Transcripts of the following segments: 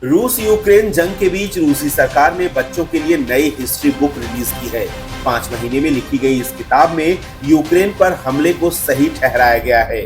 रूस यूक्रेन जंग के बीच रूसी सरकार ने बच्चों के लिए नई हिस्ट्री बुक रिलीज की है। 5 महीने में लिखी गई इस किताब में यूक्रेन पर हमले को सही ठहराया गया है।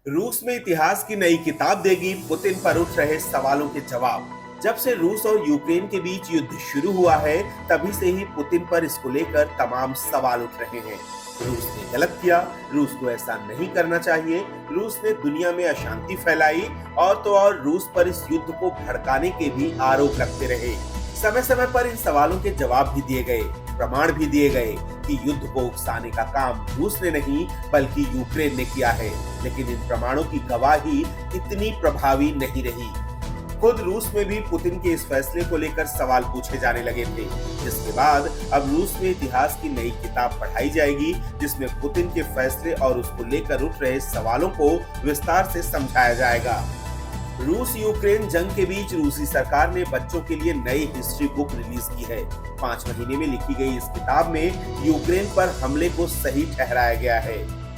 रूस में इतिहास की नई किताब देगी पुतिन पर उठ रहे सवालों के जवाब। जब से रूस और यूक्रेन के बीच युद्ध शुरू हुआ है, तभी से ही पुतिन पर इसको लेकर तमाम सवाल उठ रहे हैं। रूस ने गलत किया, रूस को ऐसा नहीं करना चाहिए, रूस ने दुनिया में अशांति फैलाई और तो और रूस पर इस युद्ध को भड़काने के भी आरोप लगते रहे। समय समय पर इन सवालों के जवाब भी दिए गए, प्रमाण भी दिए गए कि युद्ध को उकसाने का काम रूस ने नहीं बल्कि यूक्रेन ने किया है। लेकिन इन प्रमाणों की गवाही इतनी प्रभावी नहीं रही। खुद रूस में भी पुतिन के इस फैसले को लेकर सवाल पूछे जाने लगे थे, जिसके बाद अब रूस में इतिहास की नई किताब पढ़ाई जाएगी, जिसमें पुतिन के फैसले और उसको लेकर उठ रहे सवालों को विस्तार से समझाया जाएगा। रूस यूक्रेन जंग के बीच रूसी सरकार ने बच्चों के लिए नई हिस्ट्री बुक रिलीज की है। 5 महीने में लिखी गई इस किताब में यूक्रेन पर हमले को सही ठहराया गया है।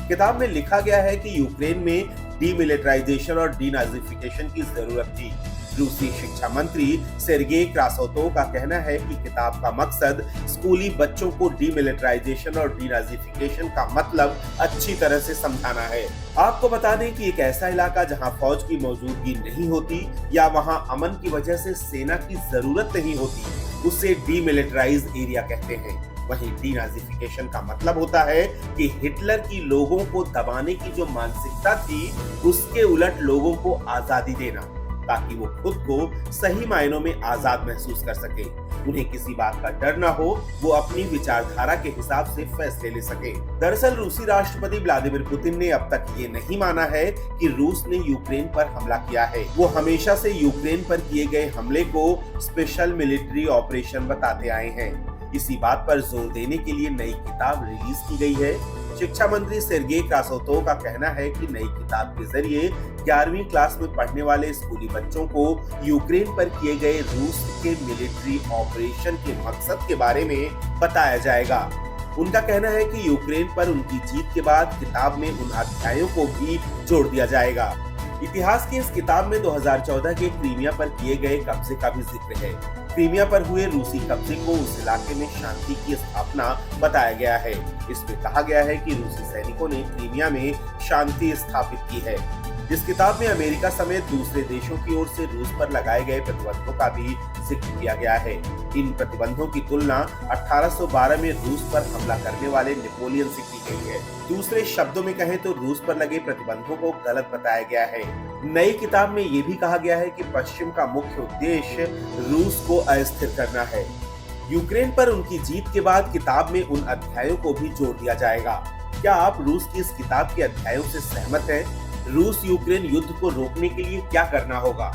किताब में लिखा गया है कि यूक्रेन में डीमिलिटराइजेशन और डीनाजिफिकेशन की जरूरत थी। रूसी शिक्षा मंत्री सेर्गेई क्रासोतोव का कहना है कि किताब का मकसद स्कूली बच्चों को डीमिलिटराइजेशन और डीनाजिफिकेशन का मतलब अच्छी तरह से समझाना है। आपको बता दें कि एक ऐसा इलाका जहां फौज की मौजूदगी नहीं होती या वहां अमन की वजह से सेना की जरूरत नहीं होती, उसे डीमिलिटराइज्ड एरिया कहते हैं। वहीं डीनाजिफिकेशन का मतलब होता है कि हिटलर की लोगों को दबाने की जो मानसिकता थी, उसके उलट लोगों को आजादी देना, ताकि वो खुद को सही मायनों में आजाद महसूस कर सके, उन्हें किसी बात का डर ना हो, वो अपनी विचारधारा के हिसाब से फैसले ले सके। दरअसल रूसी राष्ट्रपति व्लादिमीर पुतिन ने अब तक ये नहीं माना है कि रूस ने यूक्रेन पर हमला किया है। वो हमेशा से यूक्रेन पर किए गए हमले को स्पेशल मिलिट्री ऑपरेशन बताते आए हैं। इसी बात पर जोर देने के लिए नई किताब रिलीज की गई है। शिक्षा मंत्री सेर्गेई क्रासोतोव का कहना है कि नई किताब के जरिए 11वीं क्लास में पढ़ने वाले स्कूली बच्चों को यूक्रेन पर किए गए रूस के मिलिट्री ऑपरेशन के मकसद के बारे में बताया जाएगा। उनका कहना है कि यूक्रेन पर उनकी जीत के बाद किताब में उन अध्यायों को भी जोड़ दिया जाएगा। इतिहास की इस किताब में 2014 के क्रीमिया पर किए गए कब्जे का भी जिक्र है। क्रीमिया पर हुए रूसी कब्जे को उस इलाके में शांति की स्थापना बताया गया है। इसमें कहा गया है कि रूसी सैनिकों ने क्रीमिया में शांति स्थापित की है। इस किताब में अमेरिका समेत दूसरे देशों की ओर से रूस पर लगाए गए प्रतिबंधों का भी जिक्र किया गया है। इन प्रतिबंधों की तुलना 1812 में रूस पर हमला करने वाले नेपोलियन से की गई है। दूसरे शब्दों में कहें तो रूस पर लगे प्रतिबंधों को गलत बताया गया है। नई किताब में ये भी कहा गया है कि पश्चिम का मुख्य उद्देश्य रूस को अस्थिर करना है। यूक्रेन पर उनकी जीत के बाद किताब में उन अध्यायों को भी जोड़ दिया जाएगा। क्या आप रूस की इस किताब के अध्यायों से सहमत हैं? रूस यूक्रेन युद्ध को रोकने के लिए क्या करना होगा?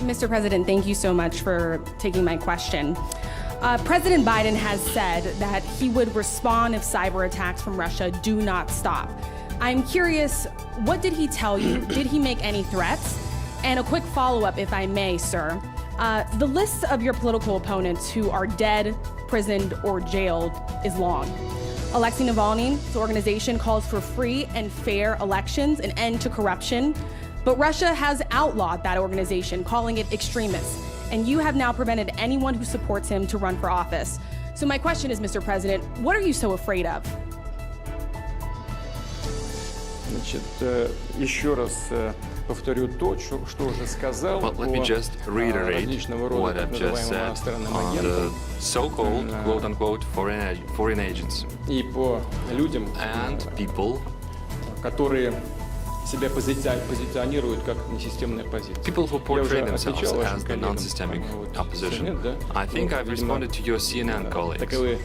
Mr. President, thank you so much for taking my question. President Biden has said that he would respond if cyber attacks from Russia do not stop. I'm curious, what did he tell you? Did he make any threats? And a quick follow-up, if I may, sir. The list of your political opponents who are dead, imprisoned, or jailed is long. Alexei Navalny's organization calls for free and fair elections, an end to corruption. But Russia has outlawed that organization, calling it extremist. And you have now prevented anyone who supports him to run for office. So my question is, Mr. President, what are you so afraid of? Значит, еще раз повторю то, что уже сказал Well, let me just reiterate различного рода what так I've just называемым said иностранным on the агентам so-called quote-unquote foreign agents и по людям, and people которые себя позиционируют как несистемная оппозиция. who portray Я уже themselves отвечал вашим as the коллегам, non-systemic вот, opposition. CNN, да? I think I've видимо, responded to your CNN colleagues. таковы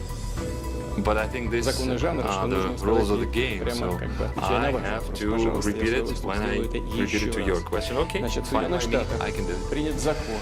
But I think this законы жанра, что are the нужно rules of the сказать game, прямо so как бы отвечая на I ваш have вопрос. to Пожалуйста, repeat я it с when I удовольствием сделаю это repeat it еще to your раз. question. Okay, Значит, в fine by me, Соединенных Штатах I can do it. принят закон,